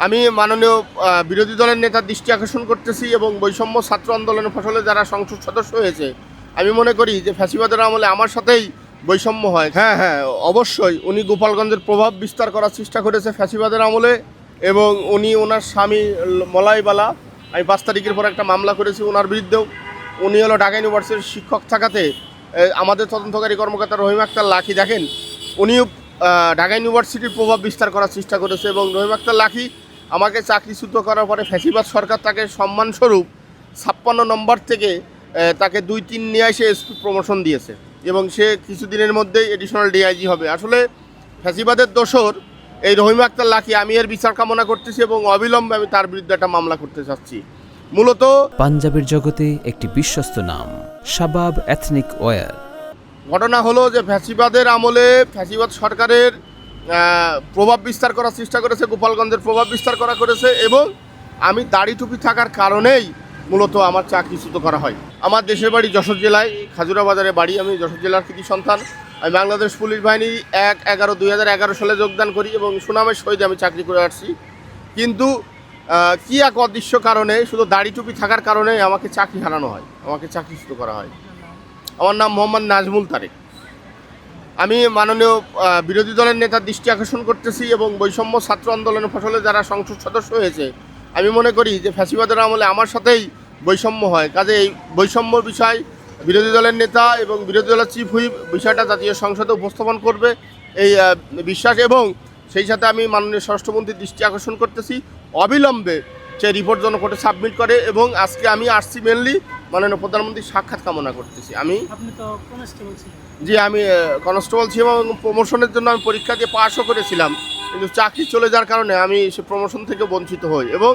আমি মাননীয় বিরোধী দলের নেতার দৃষ্টি আকর্ষণ করতেছি এবং বৈষম্য ছাত্র আন্দোলনের ফসলে যারা সংসদ সদস্য হয়েছে, আমি মনে করি যে ফ্যাসিবাদের আমলে আমার সাথেই বৈষম্য হয়। হ্যাঁ, অবশ্যই উনি গোপালগঞ্জের প্রভাব বিস্তার করার চেষ্টা করেছে ফ্যাসিবাদের আমলে, এবং উনি ওনার স্বামী মলাইবালা, আমি 5 তারিখের পর একটা মামলা করেছি ওনার বিরুদ্ধেও। উনি হলো ঢাকা ইউনিভার্সিটির শিক্ষক থাকাতে আমাদের তদন্তকারী কর্মকর্তা রহিম আক্তার লাখি, দেখেন উনিও ঢাকা ইউনিভার্সিটির প্রভাব বিস্তার করার চেষ্টা করেছে, এবং রহিম আক্তার লাখি আমাকে চাকরিচ্যুত করার পরে ফ্যাসিবাদ সরকার তাকে সম্মানস্বরূপ 56 নম্বর থেকে তাকে 2-3 নিয়ে এসে এসপি প্রমোশন দিয়েছে, এবং সে কিছুদিনের মধ্যেই এডিশনাল ডিআইজি হবে। আসলে ফ্যাসিবাদের দোসর এই রহিম আক্তার লাখি, আমি এর বিচার কামনা করতেছি এবং অবিলম্বে আমি তার বিরুদ্ধে একটা মামলা করতে চাচ্ছি। মূলত পাঞ্জাবের জগতে একটি বিশ্বস্ত নাম, শাবাব এথনিক ওয়্যার। ঘটনা হলো যে ফ্যাসিবাদের আমলে ফ্যাসিবাদ সরকারের প্রভাব বিস্তার করার চেষ্টা করেছে, গোপালগঞ্জের প্রভাব বিস্তার করেছে, এবং আমি দাড়ি টুপি থাকার কারণেই মূলত আমার চাকরিচ্যুত করা হয়। আমার দেশের বাড়ি যশোর জেলায়, খাজুরা বাজারে বাড়ি। আমি যশোর জেলার কৃতি সন্তান। আমি বাংলাদেশ পুলিশ বাহিনী 1/11/2011 সালে যোগদান করি এবং সুনামের সহিত আমি চাকরি করে আসছি। কিন্তু কী এক অদৃশ্য কারণে, শুধু দাড়ি টুপি থাকার কারণে আমাকে চাকরি হারানো হয়, আমাকে চাকরিচ্যুত করা হয়। আমার নাম মোহাম্মদ নাজমুল তারেক। আমি মাননীয় বিরোধী দলের নেতার দৃষ্টি আকর্ষণ করতেছি এবং বৈষম্য ছাত্র আন্দোলনের ফসলে যারা সংসদ সদস্য হয়েছে, আমি মনে করি যে ফ্যাসিবাদের আমলে আমার সাথেই বৈষম্য হয়। কাজে এই বৈষম্য বিষয় বিরোধী দলের নেতা এবং বিরোধী দলের চিফ হুইপ বিষয়টা জাতীয় সংসদে উপস্থাপন করবে এই বিশ্বাস, এবং সেই সাথে আমি মাননীয় স্বরাষ্ট্রমন্ত্রীর দৃষ্টি আকর্ষণ করতেছি অবিলম্বে সে রিপোর্ট যেন কোর্টে সাবমিট করে। এবং আজকে আমি আসছি মেনলি মাননীয় প্রধানমন্ত্রীর সাক্ষাৎ কামনা করতেছি। আপনি তো কনস্টেবল ছিলেন। জি, আমি কনস্টেবল ছিলাম এবং প্রমোশনের জন্য আমি পরীক্ষা দিয়ে পাসও করেছিলাম, কিন্তু চাকরি চলে যাওয়ার কারণে আমি সে প্রমোশন থেকে বঞ্চিত হই এবং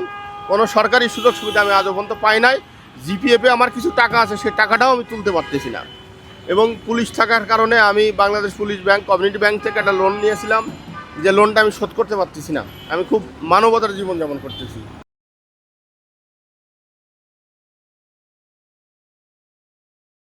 কোনো সরকারি সুযোগ সুবিধা আমি আজও পর্যন্ত পাই নাই। জিপিএফে আমার কিছু টাকা আছে, সে টাকাটাও আমি তুলতে পারতেছি না, এবং পুলিশ থাকার কারণে আমি Bangladesh police bank, community bank থেকে একটা লোন নিয়েছিলাম, যে লোনটা আমি শোধ করতে পারতেছি না। আমি খুব মানবতার জীবনযাপন করতেছি।